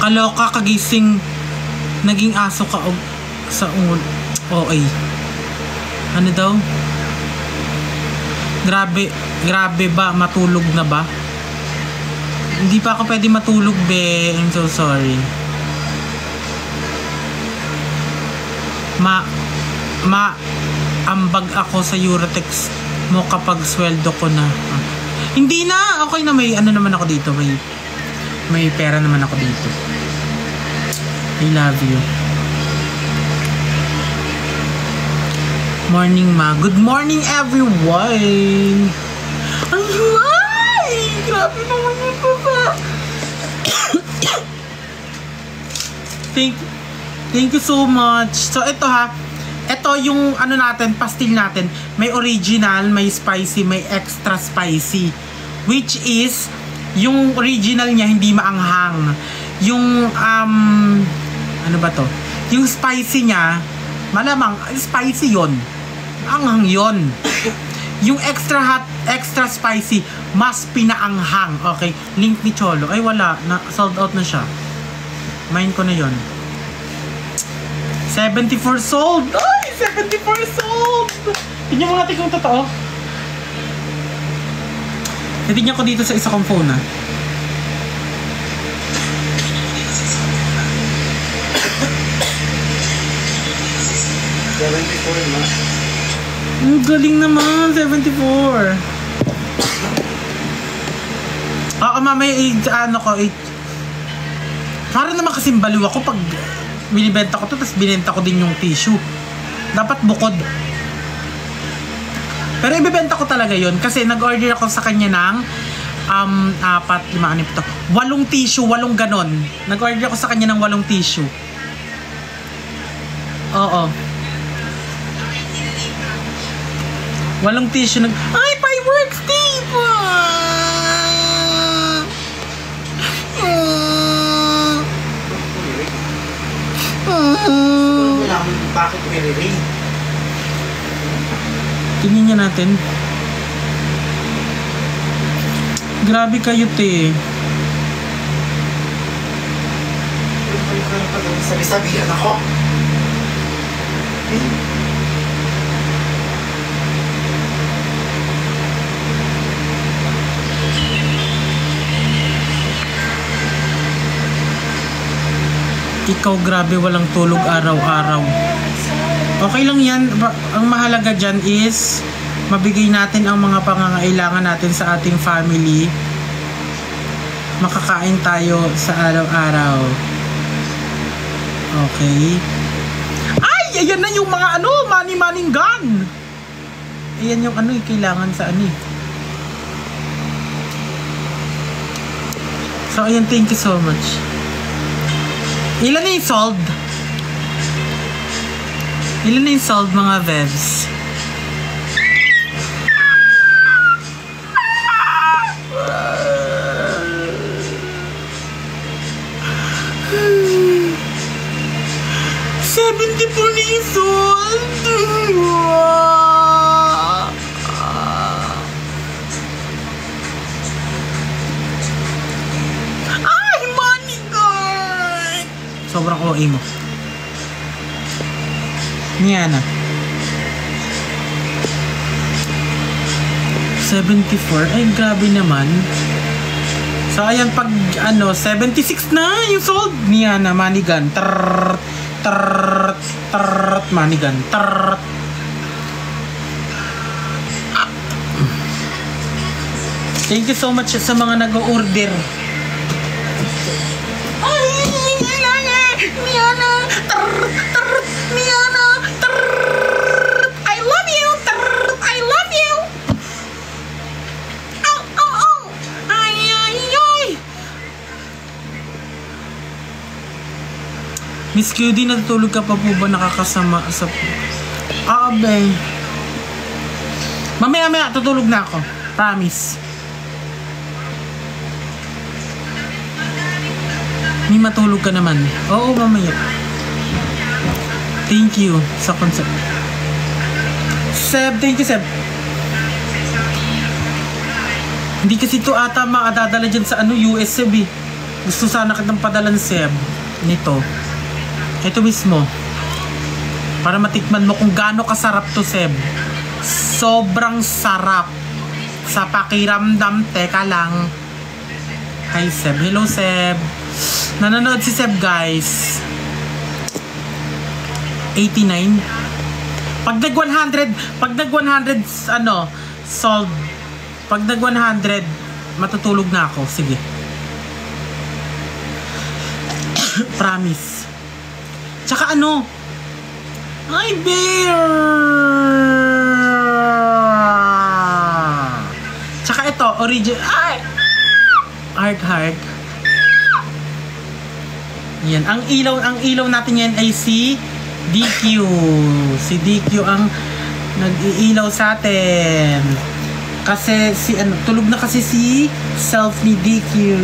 Kaloka, kagising, naging aso ka sa OA. Ano daw? Grabe ba? Matulog na ba? Hindi pa ako pwede matulog, be. I'm so sorry. Ambag ako sa Eurotex mo kapag sweldo ko na. Hindi na! Okay na, may ano naman ako dito. May pera naman ako dito. I love you. Morning, ma. Good morning, everyone! Ay! Grabe naman ito ba? Thank you so much. So, ito ito yung ano natin, pastil natin. May original, may spicy, may extra spicy. Which is, yung original niya hindi maanghang. Yung, ano ba to? Yung spicy niya, malamang, spicy yon. Anghang yon. Yung extra hot, extra spicy, mas pinaanghang. Okay, link ni Cholo. Ay, wala. Sold out na siya. Mine ko na yon. 74 sold! Ay! 74 sold! Tignan mo natin kung totoo. Tignan ko dito sa isa kong phone, ha. Ang galing naman, 74. Oo, mamaya ano ko, para naman kasing baliw ako pag binibenta ko to, tapos binenta ko din yung tissue. Dapat bukod. Pero ibibenta ko talaga yon kasi nag-order ako sa kanya ng 4, 5, 6, 8 tissue, 8 ganon. Nag-order ako sa kanya ng 8 tissue. Oo. 8 tissue ay, fireworks, Steve! Bakit i-rain? Tingnan niya natin. Grabe kayo, te. Sabi-sabihan ako. Ikaw, grabe, walang tulog araw-araw. Okay lang yan. Ang mahalaga dyan is mabigay natin ang mga pangangailangan natin sa ating family. Makakain tayo sa araw-araw. Okay. Ay! Ayan na yung mga money gun! Ayan yung kailangan sa So, ayan, thank you so much. Ilan na yung sold? Ilan na yung sold, mga vevs? $74 na yung sold. Ay, money god! Sobrang OA mo. Niana. 74. Ay, grabe naman. So, ayan, pag 76 na yung sold. Niana, money gun. Trrrr, trrrr, trrrr, money gun. Trrrr. Thank you so much sa mga nag-order. Niana, trrrr, trrrr, Niana, trrrr, I love you, trrrr, I love you. Oh, oh, oh. Ay, ay, ay. Miss QD, natutulog ka pa po ba? Nakakasama sa... Abe. Mamaya, tutulog na ako. Promise. May matulog ka naman. Oo, mamaya. Thank you sa concept. Seb, thank you, Seb. Hindi kasi ito ata makadadala dyan sa US, Seb eh. Gusto sana kitang padalan, Seb. Nito. Ito mismo. Para matikman mo kung gaano kasarap to, Seb. Sobrang sarap. Sa pakiramdam, teka lang. Hi, Seb. Hello, Seb. Nanonood si Seb, guys. 89. Pag nag 100 sold. Pag nag 100, matutulog na ako. Sige. Promise. Tsaka ay, bear! Tsaka ito, original. Ay! Heart. Yan, ang ilaw natin yan ay si DQ. Si DQ ang nag-iilaw sa atin. Kasi tulog na kasi si self ni DQ.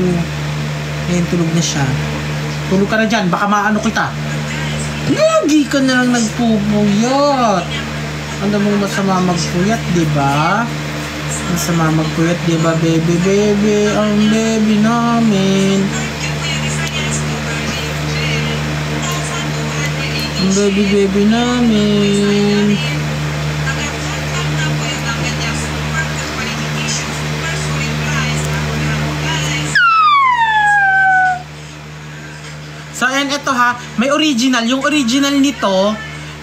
Ayan, tulog na siya. Tulog ka na dyan, baka maano kita. Lagi ka na lang nagpupuyat. Ano mong masama magpuyat, diba? Masama magpuyat, diba, baby? Ang baby namin. Ang baby namin. So, ayan, ito ha. May original. Yung original nito,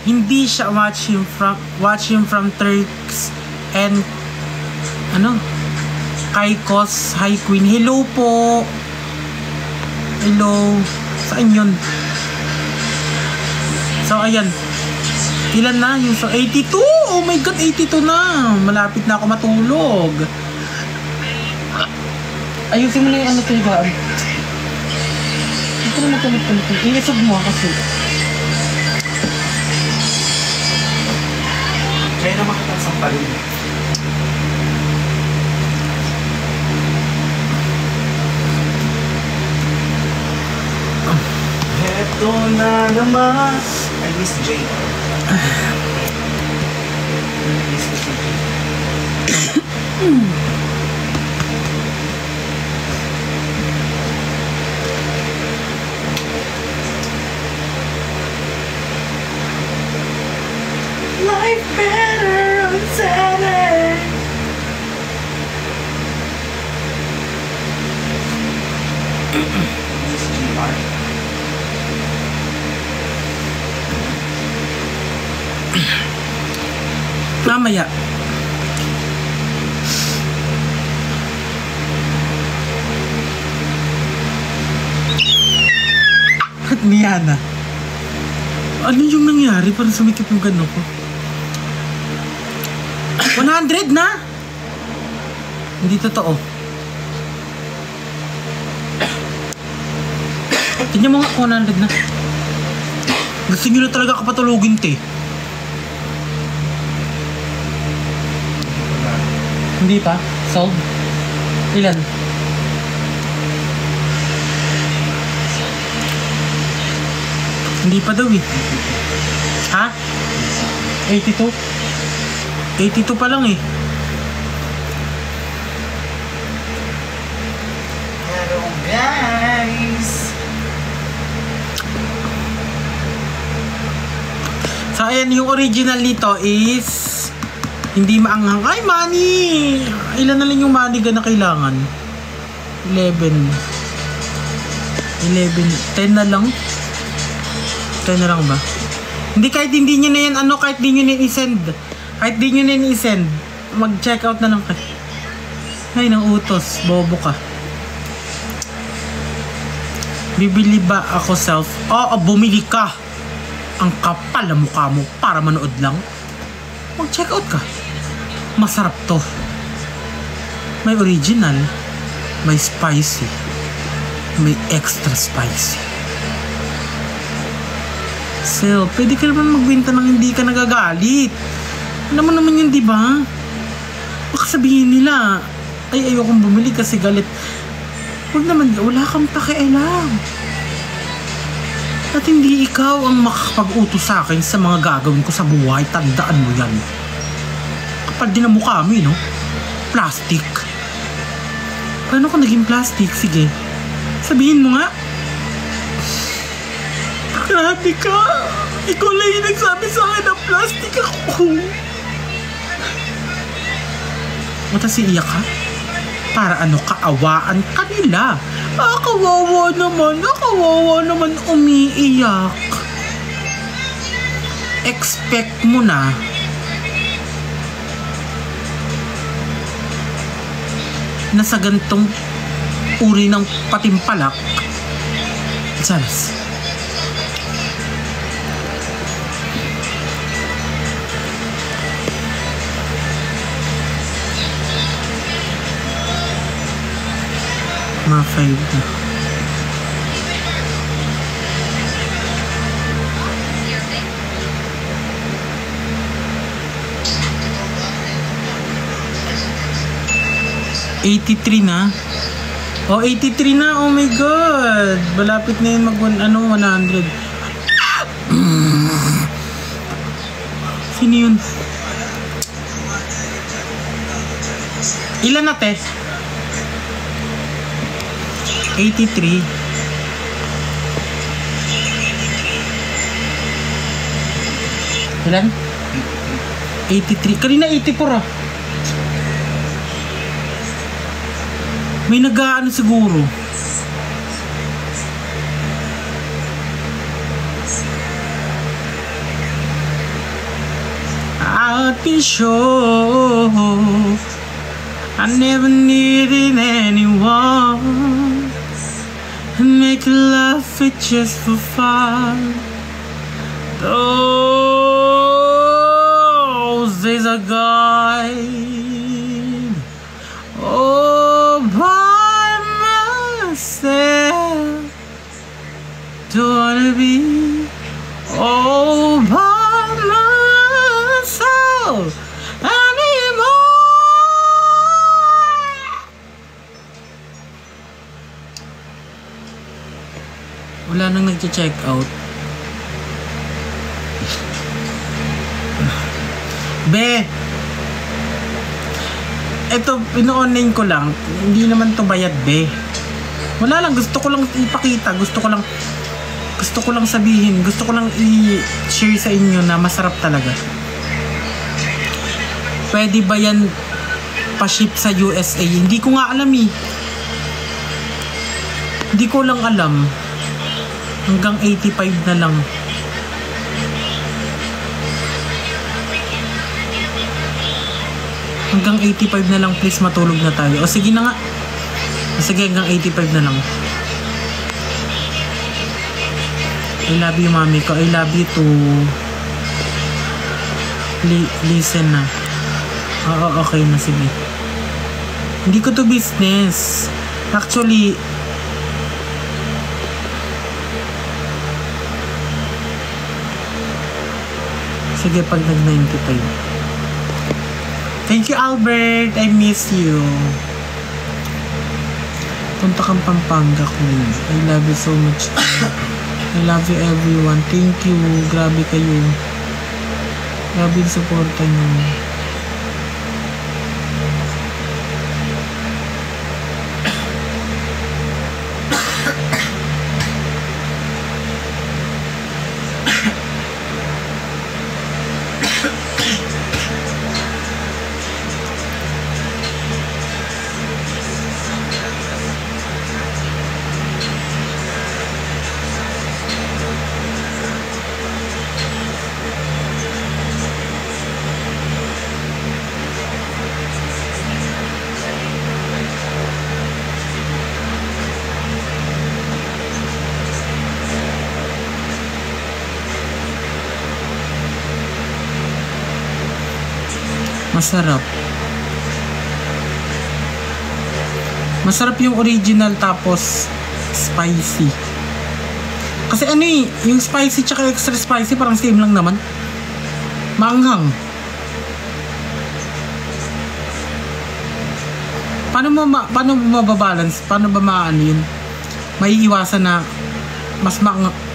hindi siya watch him from Turks and Kay Kos, hi Queen. Hello po. Hello. Saan yun? So, ayan. Ilan na yung so 82? Oh my God, 82 na. Malapit na ako matulog. Ayusin mo na yung ano to higaan. Ito na matulit-tulit. Inisog mo kasi. Kaya naman kita sa palin. Heto na naman. I miss Jay. Life better on Saturday. Miss JR. Mamaya. At Miana. Ano yung nangyari? Parang sumikip yung gano ko. 100 na? Hindi totoo. Tingnan mo nga 100 na. Gusto nyo na talaga kapatulogin, te. Hindi pa? Sold? Ilan? Hindi pa daw eh. Ha? 82? 82 pa lang eh. Hello guys! So ayan, yung original nito is hindi maanghang. Ay, money! Ilan na lang yung money na kailangan? 11. 10 na lang? 10 na lang ba? Hindi, kahit hindi nyo na yan, ano, kahit di nyo na i-send. Kahit di nyo na i-send. Mag-check out na lang kayo. Ay, nang utos. Bobo ka. Bibili ba ako self? Oo, bumili ka. Ang kapal na mukha mo para manood lang. Mag-check out ka. Masarap to. May original. May spicy. May extra spicy. So, pwede ka naman magbenta ng hindi ka nagagalit. Ano mo naman yun, di ba? Baka sabihin nila, ay ayokong bumili kasi galit. Huwag naman, wala kang pakialam. At hindi ikaw ang makakapag-utos sa akin sa mga gagawin ko sa buhay. Tandaan mo yan. Kapal din ang mukha mo, no? Plastic. Paano ka naging plastic? Sige. Sabihin mo nga. Grabe ka. Ikaw lang yung nagsabi sa akin na plastic ako. Mata si iyak ka? Para ano, kaawaan kanila. Kawawa naman umiiyak. Expect mo na na sa gantong uri ng patimpalak, Charas. Mga 5 na. $83 na. Oh, 83 na. Oh my God. Malapit na yun mag 100. Sino yun? Ilan na, te? 83. Ilan? 83. Kanina 84 ah. May nag-aano siguro. Ate Show. I never needed anyone. Make love it just for fun. Those days are gone. Oh, by myself. Don't wanna be all by myself anymore. Wala nang nag-check out. Be, eto, ino-online ko lang. Hindi naman to bayad, be. Wala lang, gusto ko lang ipakita. Gusto ko lang sabihin. Gusto ko lang i-share sa inyo na masarap talaga. Pwede ba yan pa-ship sa USA? Hindi ko nga alam eh. Hindi ko lang alam. Hanggang 85 na lang. Hanggang 85 na lang, please, matulog na tayo. O sige na nga. O sige, hanggang 85 na lang. I love you, mami ko. I love you too. Listen na. Oo, okay na, sige. Hindi ko to business. Actually, sige, pag nag-95. Thank you, Albert. I miss you. Punta kang Pampanga, Queen. I love you so much. I love you, everyone. Thank you. Grabe kayo. Grabe yung supporta nyo. Masarap. Masarap yung original tapos spicy. Kasi ano eh, yung spicy tsaka extra spicy parang same lang naman. Maanghang. Paano mo mababalance? Paano ba maano yun? May iwasan na mas maanghang.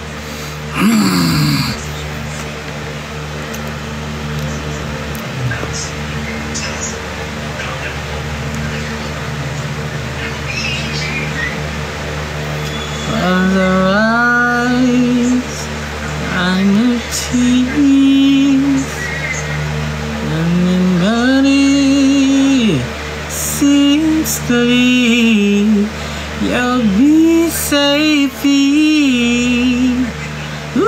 The rise and the tears and the body seems clean. You'll be safe. Ooh.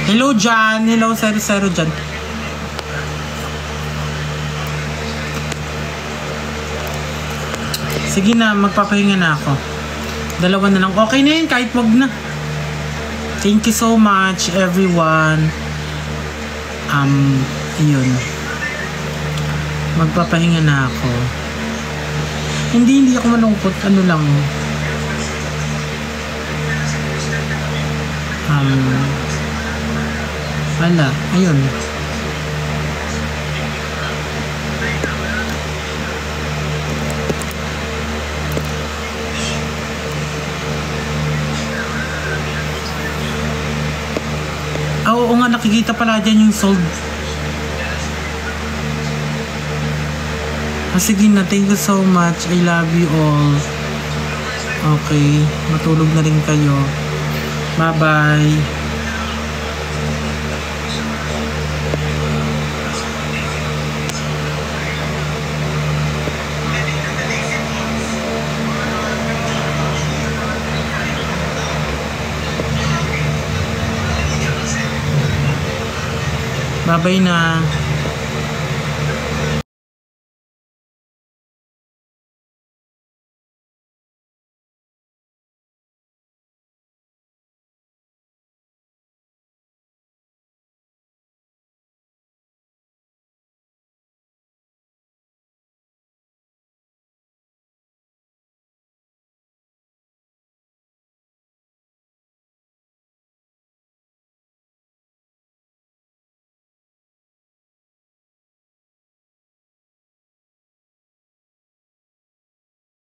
Hello, John. Hello, Sero John. Sige na, magpapahinga na ako. Dalawa na lang. Okay na yun, kahit wag na. Thank you so much, everyone. Yun. Magpapahinga na ako. Hindi ako malungkot. Ano lang. Wala. Ayun. Oo nga, nakikita pala dyan yung sold. Sige na, thank you so much. I love you all. Okay, matulog na rin kayo. Bye-bye. Babay na.